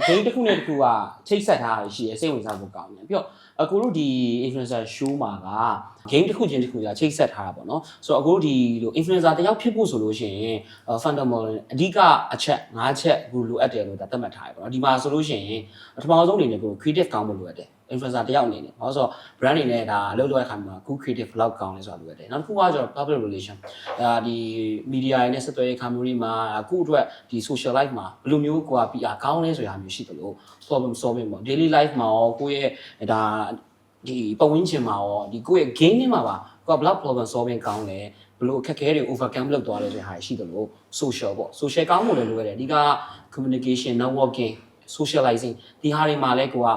ဂိမ်းတစ်ခုနဲ့တစ်ခုကချိတ်ဆက်ထားရရှိရစိတ်ဝင်စားဖို့ကောင်းတယ်ပြီးတော့အခုတို့ဒီ influencer show မှာက game တစ်ခုချင်းတစ်ခုကချိတ်ဆက်ထားတာပေါ့နော်ဆိုတော့အခုတို့ဒီလို influencer တယောက်ဖြစ်ဖို့ဆိုလို့ရှိရင် fundamental အဓိကအချက်5ချက်အခုလိုအပ်တယ်လို့ဒါသတ်မှတ်ထားရပေါ့နော်ဒီမှာဆိုလို့ရှိရင်ပထမဆုံးအနေနဲ့ကို creative ကောင်းဖို့လိုအပ်တယ် influencer တယောက်အနေနဲ့ဘာလို့ဆိုတော့ brand အနေနဲ့ဒါအလုပ်လုပ်တဲ့အခါမှာကို creative ဘယ်လောက်ကောင်းလဲဆိုတာလိုအပ်တယ်နောက်တစ်ခုကကျတော့ public relation ဒါဒီ media တွေနဲ့ဆက်သွယ်ရေး community မှာအခုအတွက်ဒီ social life မှာဘယ်လိုမျိုးကိုက PR ကောင်းလဲဆိုတာမျိုးရှိတယ်လို့ problem solving ပေါ့ daily life မှာရောကိုယ့်ရဲ့ဒါဒီပတ်ဝန်းကျင်မှာရောဒီကိုယ့်ရဲ့ game တွေမှာပါကိုကဘယ်လောက် problem solving ကောင်းလဲဘယ်လိုအခက်အခဲတွေ overcome လုပ်သွားလဲဆိုတဲ့ဟာရှိတယ်လို့ social ပေါ့ social ကောင်းဖို့လည်းလိုရတယ်အဓိက communication networking socializing ဒီဟာတွေမှာလည်းကိုက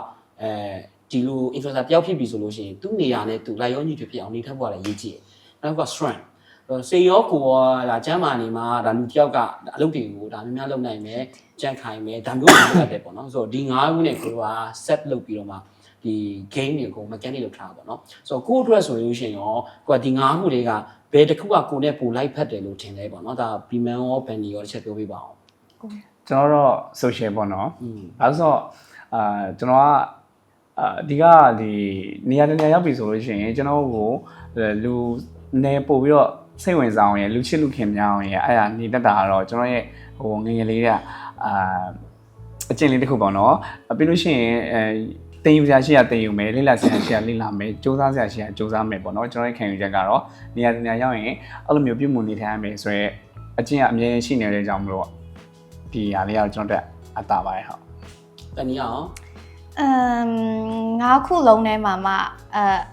ဒီလို influencer တယောက်ဖြစ်ပြီဆိုလို့ရှိရင်သူ့နေရာနဲ့သူလိုက်ရောညီဖြစ်အောင်နေထိုင်ဖို့လည်းရည်ကြည့်တယ်နောက်က strength စေရောကိုဒါကျမ်းမာနေမှာဒါလူတယောက်ကအလုပ်တွေကိုဒါများများလုပ်နိုင်မယ်ကြံ့ခိုင်မယ်ဒါမျိုးတွေလုပ်ရတယ်ပေါ့နော်ဆိုတော့ဒီ9ခုနဲ့ကိုက set လုပ်ပြီးတော့မှဒီ game တွေကို mechanic လုပ်ထားတာပေါ့နော်ဆိုတော့ကိုယ့်အတွက်ဆိုလို့ရှိရင်ရောကိုကဒီ9ခုတွေကဘယ်တစ်ခုကကိုနဲ့ပိုလိုက်ဖက်တယ်လို့ထင်လဲပေါ့နော်ဒါ Bman ရော Benny ရောတစ်ချက်ပြောပြပါအောင်ကျွန်တော်တော့ social ပေါ့နော်အဲဆိုတော့ကျွန်တော်ကအဓိကဒီနေရာတနေရာရောက်ပြီဆိုလို့ရှိရင်ကျွန်တော်ကိုလူနေပို့ပြီးတော့စိတ်ဝင်စားအောင်ရလူချစ်လူခင်များအောင်ရအဲ့ဒါနေတတ်တာကတော့ကျွန်တော်ရဲ့ဟိုငငယ်လေးကအကျင့်လေးတစ်ခုပေါ့နော်ပြီးလို့ရှိရင်တင်ယူစရာရှိရတင်ယူမယ်လေ့လာစရာရှိရလေ့လာမယ်စူးစမ်းစရာရှိရစူးစမ်းမယ်ပေါ့နော်ကျွန်တော်ရဲ့ခံယူချက်ကတော့နေရာတနေရာရောက်ရင်အဲ့လိုမျိုးပြုမှုနေထိုင်ရမယ်ဆိုရဲအကျင့်အမြဲရှိနေတဲ့ကြောင့်မလို့ဒီဟာလေးကတော့ကျွန်တော်တက်အတားပါရဲ့ဟုတ်တနည်းအောင်ငါးခုလုံးထဲမှာမှ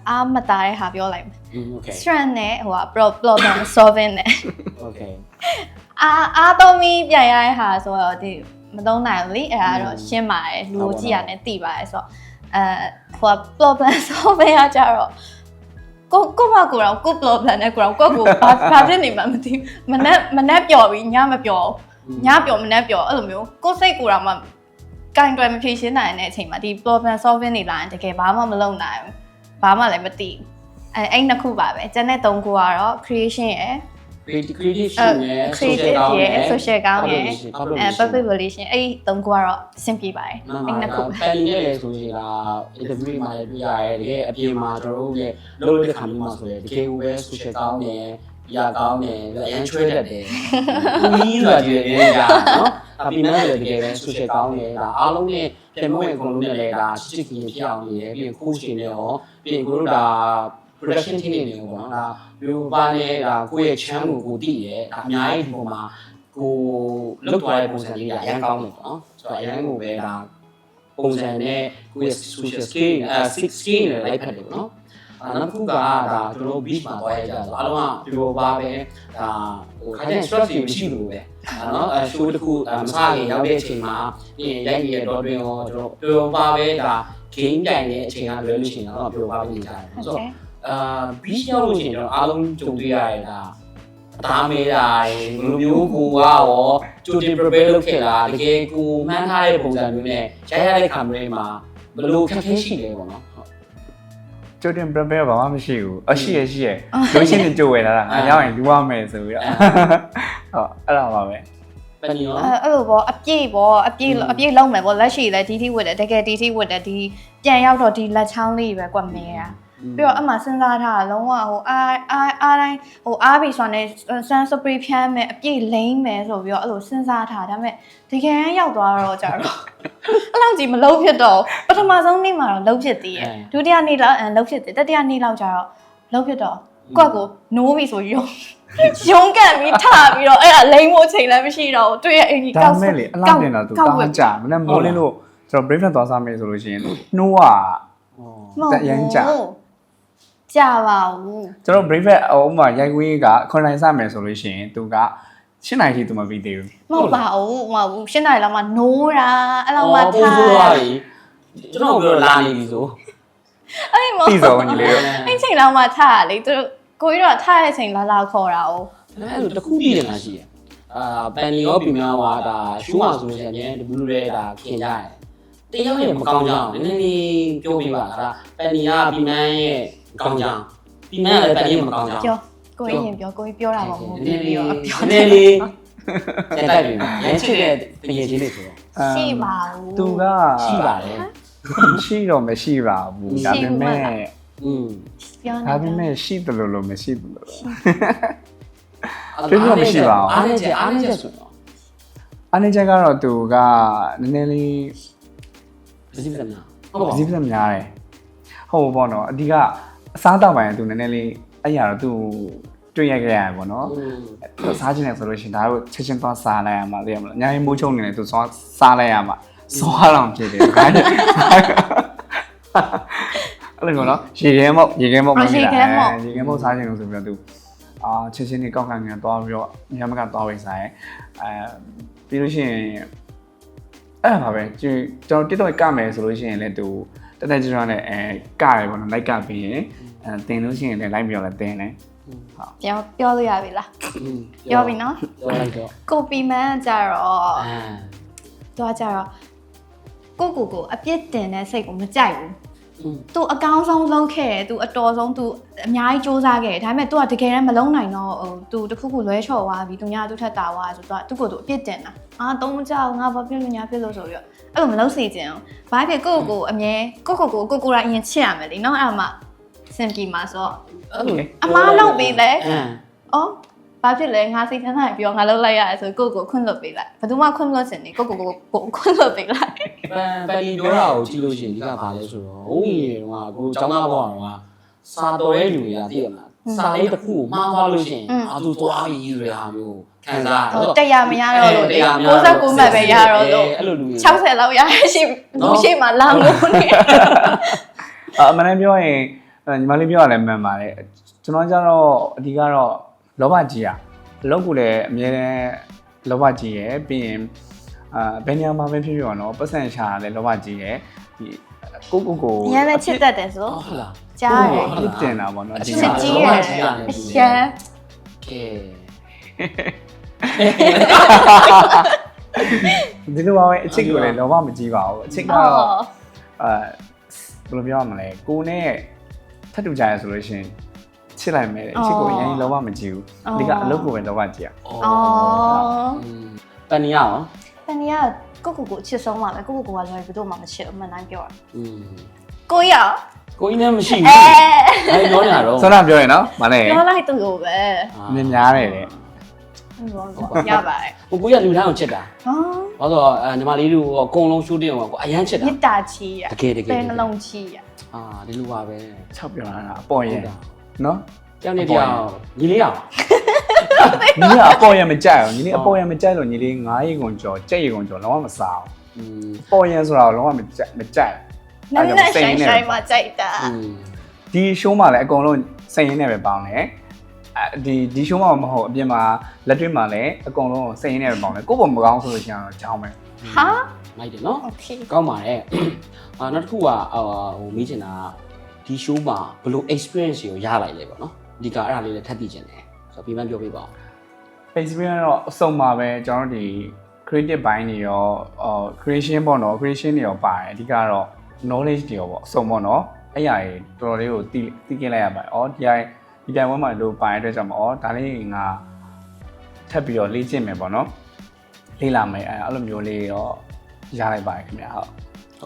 အားမတားတဲ့ဟာပြောလိုက်မယ် okay strength နဲ့ဟိုက problem solving နဲ့ okay အားသုံးပြီးပြန်ရတဲ့ဟာဆိုတော့ဒီမသုံးနိုင်ဘူးလေအဲ့ဒါတော့ရှင်းပါတယ်လူကြည့်ရတယ်သိပါတယ်ဆိုတော့ဟိုက problem solving ကကြတော့ကိုမကိုတော့ကို problem နဲ့ကိုတော့ကိုဘာဖြစ်နေမှမသိမနဲ့ပျော်ပြီးညမပျော်ညပျော်မနဲ့ပျော်အဲ့လိုမျိုးကိုစိတ်ကိုတော့မှကင်တွယ်မဖြေရှင်းနိုင်တဲ့အချိန်မှာဒီ problem solving တွေလာရင်တကယ်ဘာမှမလုပ်နိုင်ဘူးဘာမှလည်းမသိအဲ့နှစ်ခုပါပဲကျန်တဲ့3ခုကတော့ creation ရယ် creation ရယ် social ကောင်းရယ်public relation အဲ့3ခုကတော့အဆင်ပြေပါတယ်အဲ့နှစ်ခုပဲ planning နဲ့လည်းဆိုရင်ဒါ interview မှာလည်းပြရတယ်တကယ်အပြင်မှာကျွန်တော်တို့ရဲ့လုပ်တဲ့ခါမျိုးမှာဆိုရင်တကယ်ပဲ social ကောင်းတယ်ရကောင်းတယ်အရင်ချွဲတတ်တယ်။ဒီလိုကြည့်ရတာနော်။အပြင်မှာလည်းတကယ်ပဲ social ကောင်းတယ်ဒါအားလုံးနဲ့ပြန်မဝင်အကုန်လုံးနဲ့လည်းဒါချစ်ခင်ဖြစ်အောင်နေတယ်ပြီးရင်ခိုးရှင်နေရောပြီးရင်ကိုတို့ဒါ production team တွေနေရောပေါ့နော်ဒါမျိုးပါနေဒါကိုယ့်ရဲ့ channel ကိုတည်ရဲဒါအများကြီးဒီပေါ်မှာကိုလောက်သွားတဲ့ပုံစံလေးကအရင်ကောင်းတယ်ပေါ့နော်။ဆိုတော့အရင်ကိုပဲဒါပုံစံနဲ့ကိုယ့်ရဲ့ social skill 16နဲ့လိုက်ဖက်တယ်ပေါ့နော်။နောက်တစ်ခုကဒါကျွန်တော် beach မှာသွားရကြဆိုအားလုံးကပြောပါပဲဒါဟိုခါကျရင် stress တွေမရှိဘူးပဲနော်show တစ်ခုမစားခင်ရောက်တဲ့အချိန်မှာပြီးရင်ရိုက်နေတဲ့တော့တွင်ရောကျွန်တော်ပြောပါပဲဒါ game တိုင်တဲ့အချိန်ကလွယ်လို့ရှိရင်တော့ပြောပါပဲနေကြတယ်ဆိုတော့beach ရောက်လို့ရှိရင်ကျွန်တော်အားလုံးကြုံတွေ့ရတယ်ဒါအသားမေးတာဘယ်လိုမျိုးကိုကရောကြိုတင် prepare လုပ်ခဲ့တာတကယ်ကိုမှန်းထားတဲ့ပုံစံမျိုးနဲ့ရိုက်ရတဲ့ camera မှာဘယ်လိုခက်ခဲရှိလဲပေါ့နော်ကျိုတင် prepare ဘာမှမရှိဘူးရှိရလူရှင်းနေကြိုဝယ်လာတာငါရောက်ရင်လူရမယ်ဆိုပြီးတော့ဟုတ်အဲ့ဒါပါပဲပန်နီရောအဲ့လိုပေါ့အပြည့်လုံးမယ်ပေါ့လက်ရှိလဲဒီထိဝတ်တယ်တကယ်ဒီထိဝတ်တယ်ဒီပြန်ရောက်တော့ဒီလက်ချောင်းလေးပဲကွက်မဲတာပြီးတော့အမှစဉ်းစားထားတာလုံးဝဟိုအားတိုင်းဟိုအားပြီးဆိုနေဆန်စပရေးဖြန်းမယ်အပြည့်လိမ့်မယ်ဆိုပြီးတော့အဲ့လိုစဉ်းစားထားဒါပေမဲ့တကယ်ရောက်သွားတော့ကြတော့အဲ့လောက်ကြီးမလုံးဖြစ်တော့ပထမဆုံးနေ့မှာတော့လုံးဖြစ်သေးတယ်ဒုတိယနေ့လောက်လုံးဖြစ်သေးတတိယနေ့လောက်ကျတော့လုံးဖြစ်တော့ကွက်ကိုနိုးပြီဆိုရုံကန်ပြီးထပြီးတော့အဲ့ဒါလိမ့်ဖို့ချိန်လည်းမရှိတော့ဘူးတွေ့ရအင်ကြီးကောက်မဲ့လေအလားတင်တော့သူတောင်းကြမနဲ့မိုးလင်းလို့ကျွန်တော် breakfast သွားစားမယ်ဆိုလို့ရှိရင်နှိုးကတရမ်းကြပါဘူးကျွန်တော် breakfast ဥမာရိုက်ခွေးက9နိုင်စမယ်ဆိုလို့ရှိရင်သူက7နိုင်ထိသူမပြီးသေးဘူးမဟုတ်ပါဘူး7နိုင်လောက်မှနိုးတာအဲ့လောက်မှထားကျွန်တော်ပြောလာနေပြီဆိုအဲ့မပြီးဆုံးညီလေးအဲ့ချိန်လောက်မှထားရလေသူကိုကြီးတော့ထားတဲ့ချိန်လာခေါ်တာ哦အဲ့လိုတခုပြီးနေတာရှိရပန်နီရောပြင်များကဒါရှူးမှာဆိုလို့ရှိရင်တဘူးလူတွေဒါခင်ကြတယ်တရားရဲ့မကောင်းကြအောင်နည်းနည်းလေးပြောပြပါလားပန်နီကပြင်မန်းရဲ့ကောင်းကြအောင်ပြင်မန်းလည်းပန်နီမကောင်းကြအောင်ကိုကြီးရင်ပြောကိုကြီးပြောတာပေါ့နည်းနည်းလေး ပြန်တိုက်ပြီရမ်းချစ်တဲ့ဖျေချင်းတွေဆိုတော့ ရှိပါဘူး သူက ရှိပါတယ် ရှိတော့မရှိပါဘူးဒါပေမဲ့ ပြောနေ ဒါပေမဲ့ရှိတယ်လို့မရှိတယ်လို့ အားနေချက်ဆိုတော့ အနေချက်ကတော့သူကနည်းနည်းလေး ပစ္စည်းပစ္စည်းများ ပစ္စည်းပစ္စည်းများတယ်ဟုတ်ပေါ့နော်အဓိကအစားတောက်ပိုင်းကသူနည်းနည်းလေးအဲ့ရတော့သူတွေ့ရခဲ့ရတယ်ပေါ့နော်စားခြင်းနဲ့ဆိုလို့ရှိရင်ဒါတို့ချက်ချင်းသွားစားလိုက်ရမှာသိရမလားအများကြီးမိုးချုံနေတယ်သူစားလိုက်ရမှာသွားတော့ဖြစ်တယ်ဒါနဲ့အဲ့လိုနော်ရေခဲမောက်မမိတာရေခဲမောက်စားခြင်းလို့ဆိုပြီးတော့သူချက်ချင်းတွေကောက်ခံခံသွားပြီးတော့ညမကသွားဝိစားရဲပြီးလို့ရှိရင်အဲ့ဒါပါပဲကျွန်တော် TikTok ကမယ်ဆိုလို့ရှိရင်လည်းသူတက်ကြွနဲ့ကရပေါ့နော်လိုက်ကပြီးရင်တင်လို့ရှိရင်လည်းလိုက်ပြီးတော့လည်းတင်တယ်ဟုတ်ပြောလို့ရပြီလားပြောပြီနော် ပြောလိုက်တော့ ကိုပီမန်ကြတော့သူကကြတော့ကိုအပြစ်တင်တဲ့စိတ်ကိုမကြိုက်ဘူးသူအကောင်းဆုံးလုပ်ခဲ့တယ်သူအတော်ဆုံးသူအများကြီးစူးစမ်းခဲ့တယ်ဒါပေမဲ့သူကတကယ်တမ်းမလုံးနိုင်တော့သူတခုခုလွဲချော်သွားပြီသူညာသူထက်တာသွားဆိုတော့သူ့ကိုသူအပြစ်တင်တာတုံးမကြောက်ငါဘာဖြစ်လို့ညာဖြစ်လို့ဆိုပြီးတော့အဲ့လိုမလုပ်စေချင်အောင်ဘာဖြစ်ကိုအမြဲကိုရိုင်းအရင်ချစ်ရမယ်လीနော်အဲ့မှာစင်ပြေမှာဆိုတော့အမားလုပ်ပြီးလဲအော်ဘာဖြစ်လဲငါစိတ်ထမ်းနိုင်ပြီးတော့ငါလုပ်လိုက်ရတယ်ဆိုကိုခွင့်လွတ်ပေးလိုက်ဘယ်သူမှခွင့်မလွတ်စင်နေကိုခွင့်လွတ်ပေးလိုက်ပန်ဒီပြောတာကိုကြည့်လို့ရှိရင်ဒီကဘာလဲဆိုတော့ဟုတ်ရေတော့ကိုကျောင်းသားဘဝတော့စာတော်ရဲ့လူတွေကသိရမလားစာလေးတစ်ခုကိုမှားသွားလို့ရှိရင်သူသွားပြီးယူရတာမျိုးခံစားရတယ်တရားမရတော့လို့69မှတ်ပဲရတော့လို့အဲ့လိုလူတွေ60လောက်ရရှိလူရှိမှလာလို့နေအမှန်တမ်းပြောရင်ညီမလေးပြောရလဲမှန်ပါတယ်ကျွန်တော်ကျတော့အဓိကတော့လောဘကြီးอ่ะအလုပ်ကိုလည်းအများနဲ့လောဘကြီးရယ်ပြီးရင်ဘယ်နေရာမှာပဲဖြစ်ဖြစ်ပါတော့ပတ်စံရှာလည်းလောဘကြီးရယ်ဒီကိုအရင်လည်းချစ်တတ်တယ်ဆိုဟုတ်လားကြားတယ်ဖြစ်တင်တာပေါ့နော်ချစ်ကြီးရယ်အရှင်ဒီလိုပါပဲအချစ်ကိုလည်းလောဘမကြီးပါဘူးအချစ်ကတော့ဘယ်လိုပြောရမလဲကိုနဲ့ထပ်တူကြရဆိုလို့ရှိရင်ချစ်လိုက်မယ်အချစ်ကိုအရင်လောဘမကြည့်ဘူးဒီကအလုပ်ကိုပဲလောဘကြည့်ရပန်နီရောပန်နီကကိုအချစ်ဆုံးပါပဲကိုကလွယ်ဘယ်သူမှမချစ်အမှန်တိုင်းပြောတာကိုရကိုကြီးလည်းမရှိဘူးအဲ့ပြောနေတာတော့ဆောနာပြောရင်နော်မနဲ့ပြောလိုက်သူ့ကိုပဲနင်များတယ်တဲ့ရပါတယ်ကိုရလူတိုင်းကိုချစ်တာဘာလို့ညီမလေးတို့အကုန်လုံးရှိုးတင်အောင်ကိုအရန်ချစ်တာမေတ္တာချီးရတကယ်ပဲနှလုံးချီးရဒီလိုပါပဲ6ပြောတာအပေါ်ရဲ့နော်ကြောင်နေတရားညီလေးအောင်ညီလေးအပေါ်ရမကြိုက်အောင်ညီလေးအပေါ်ရမကြိုက်လို့ညီလေး9ရေကုန်ကျော်ကြက်ရေကုန်ကျော်လုံးဝမစားအောင်ပေါ်ရဆိုတာလုံးဝမကြိုက်နာမည်ဆိုင်မှာကြိုက်တာဒီရှိုးမှာလည်းအကုန်လုံးစိတ်ရင်းနဲ့ပဲပေါင်းတယ်ဒီရှိုးမှာမဟုတ်အပြင်မှာလက်တွေ့မှာလည်းအကုန်လုံးစိတ်ရင်းနဲ့ပဲပေါင်းတယ်ကိုယ့်ဘုံမကောင်းဆိုလို့ရှိရင်တော့ကြောင်းပဲဟာလိုက်တယ်နော်ကောင်းပါတယ်နောက်တစ်ခုကမေးချင်တာဒီ show မှာဘယ်လို experience ကိုရလိုက်လဲပေါ့နော်အဓိကအဲ့ဒါလေးလည်းထပ်သိချင်တယ်ဆိုတော့ပြီးမှပြောပြပါဦး experience တော့အစုံပါပဲကျွန်တော်တို့ဒီ creative ဘိုင်းတွေရောcreation ပေါ့နော် creation တွေရောပါတယ်အဓိကတော့ knowledge တွေရောပေါ့အစုံပေါ့နော်အဲ့ရည်တော်တော်လေးကိုသိခဲ့လိုက်ရပါတယ်ဒီတိုင်ဝမ်းမှာလို့ပါရတဲ့အတွက်ကြောင့်ဒါလေးငါထပ်ပြီးတော့လေ့ကျင့်မယ်ပေါ့နော်လေ့လာမယ်အဲ့လိုမျိုးလေးရောရလိုက်ပါတယ်ခင်ဗျာဟု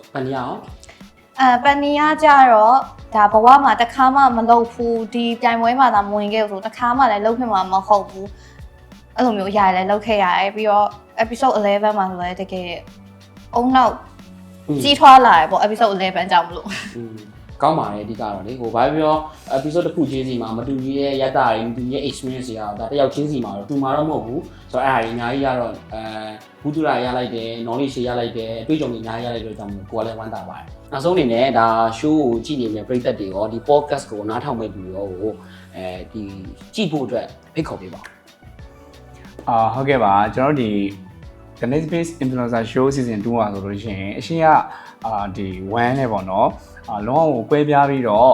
တ်ပန်နီရောပန်နီယာကြတော့ဒါဘဝမှာတစ်ခါမှမလုပ်ဘူးဒီပြိုင်ပွဲမှာသာမဝင်ခဲ့ဘူးဆိုတစ်ခါမှလည်းလုပ်ဖြစ်မှာမဟုတ်ဘူးအဲ့လိုမျိုးရတယ်လည်းလုပ်ခဲ့ရတယ်ပြီးတော့ episode 11မှာဆိုလည်းတကယ်အုံနောက်ကြီးထွားလာတယ်ပေါ့ episode 11ကြောင့်မလို့ကောင်းပါတယ်အဓိကတော့လေဟိုဘာပြော episode တစ်ခုချင်းစီမှာမတူကြီးရဲ့ရတာတွေမတူကြီးရဲ့ experience တွေကတော့ဒါတယောက်ချင်းစီမှာတော့တူမှာတော့မဟုတ်ဘူးဆိုတော့အဲ့ဒါကြီးအများကြီးကတော့ဘုဒ္ဓရာရလိုက်တယ် knowledge ရလိုက်တယ်အတွေ့အကြုံတွေအများကြီးရလိုက်တဲ့ကြောင့်ကိုယ်ကလည်းဝမ်းသာပါတယ်နောက်ဆုံးအနေနဲ့ဒါ show ကိုကြည့်နေတဲ့ပရိသတ်တွေရောဒီ podcast ကိုနားထောင်မဲ့လူရောကိုဒီကြည့်ဖို့အတွက်ဖိတ်ခေါ်ပေးပါဟုတ်ကဲ့ပါကျွန်တော်ဒီ The Next Base Influencer Show Season 2မှာဆိုလို့ရှိရင်အရှင်ကဒီ1နဲ့ပေါ့နော်လုံးဝကိုကွဲပြားပြီးတော့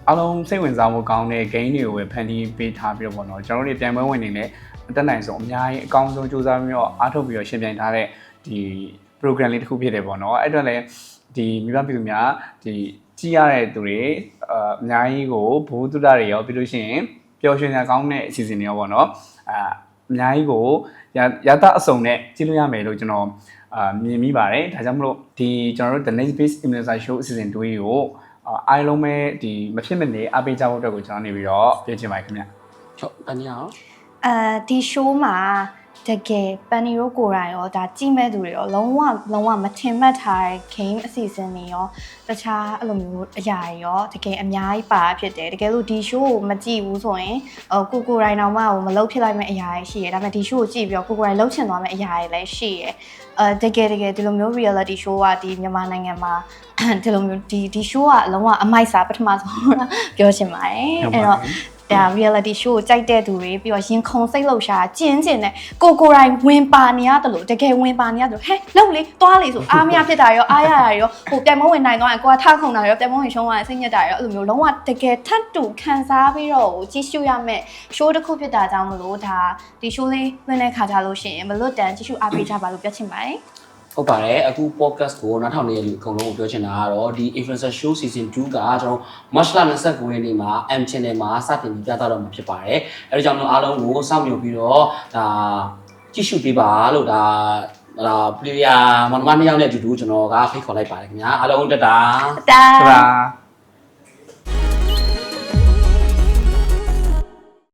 အားလုံးစိတ်ဝင်စားမှုကောင်းတဲ့ game တွေကိုပဲဖန်တီးပေးထားပြီးတော့ပေါ့နော်ကျွန်တော်တို့ပြိုင်ပွဲဝင်နေနဲ့အတက်နိုင်ဆုံးအများကြီးအကောင်းဆုံးစူးစမ်းပြီးတော့အားထုတ်ပြီးတော့ရှင်ပြိုင်ထားတဲ့ဒီ program လေးတစ်ခုဖြစ်တယ်ပေါ့နော်အဲ့အတွက်လည်းဒီမိဘပြည်သူများဒီကြည့်ရတဲ့သူတွေအများကြီးကိုဘိုးတုဒ္ဒတွေရောပြီးလို့ရှိရင်ပျော်ရွှင်စရာကောင်းတဲ့အစီအစဉ်တွေရောပေါ့နော် အများကြီးကိုရတအစုံနဲ့ကြည့်လို့ရမယ်လို့ကျွန်တော်မြင်မိပါတယ်ဒါကြောင့်မလို့ဒီကျွန်တော်တို့ The Next Base Immunizer Show Season 2ကိုအားလုံးပဲဒီမဖြစ်မနေအားပေးကြဖို့အတွက်ကိုကျွန်တော်နေပြီးတော့ပြောချင်ပါတယ်ခင်ဗျဟုတ်တနည်းအောင်ဒီ show မှာတကယ်ပန်နီရိုကိုရိုင်းရောဒါကြည့်မဲ့သူတွေရောလုံးဝမထင်မှတ်ထားတဲ့ game အစီအစဉ်တွေရောတခြားအဲ့လိုမျိုးအရာတွေရောတကယ်အများကြီးပါဖြစ်တယ်တကယ်လို့ဒီ show ကိုမကြည့်ဘူးဆိုရင်ကိုရိုင်းတော့မှမလုပ်ဖြစ်လိုက်မဲ့အရာတွေရှိတယ်ဒါပေမဲ့ဒီ show ကိုကြည့်ပြီးတော့ကိုရိုင်းလှုပ်ချင်သွားမဲ့အရာတွေလည်းရှိတယ်တကယ်ဒီလိုမျိုး reality show ကဒီမြန်မာနိုင်ငံမှာဒီလိုမျိုးဒီ show ကလုံးဝအမိုက်စာပထမဆုံးပြောချင်ပါတယ်အဲ့တော့ဒါ reality show ကိုကြိုက်တဲ့သူတွေပြီးတော့ရင်ခုန်စိတ်လှုပ်ရှားကျင်းနဲ့ကိုရိုင်းဝင်ပါနေရတယ်လို့တကယ်ဝင်ပါနေရတယ်ဟဲ့လှုပ်လေသွားလေဆိုအားမရဖြစ်တာရောအားရတာရောဟိုပြန်မဝင်နိုင်တော့ကိုကထခုန်တာရောပြန်မဝင်ရှုံးသွားရင်စိတ်ညစ်တာရောအဲ့လိုမျိုးလုံးဝတကယ်ထပ်တူခံစားပြီးတော့ကြည့်ရှုရမယ့် show တစ်ခုဖြစ်တာကြောင့်မလို့ဒါဒီ show လေးဝင်တဲ့ခါကြလို့ရှိရင်မလွတ်တမ်းကြည့်ရှုအားပေးကြပါလို့ပြောချင်ပါတယ်ဟုတ်ပါတယ်အခု podcast ကိုနားထောင်နေတဲ့လူအကုန်လုံးကိုပြောချင်တာကတော့ဒီ Influencer Show Season 2ကကျွန်တော် March 29ရက်နေ့မှာ M Channel မှာစတင်ပြသတော့မှာဖြစ်ပါတယ်အဲဒါကြောင့်အားလုံးကိုစောင့်မျှော်ပြီးတော့ဒါကြည့်ရှုပေးပါလို့ဒါ player မနမနှစ်ယောက်နဲ့အတူတူကျွန်တော်ကဖိတ်ခေါ်လိုက်ပါတယ်ခင်ဗျာအားလုံးတတာ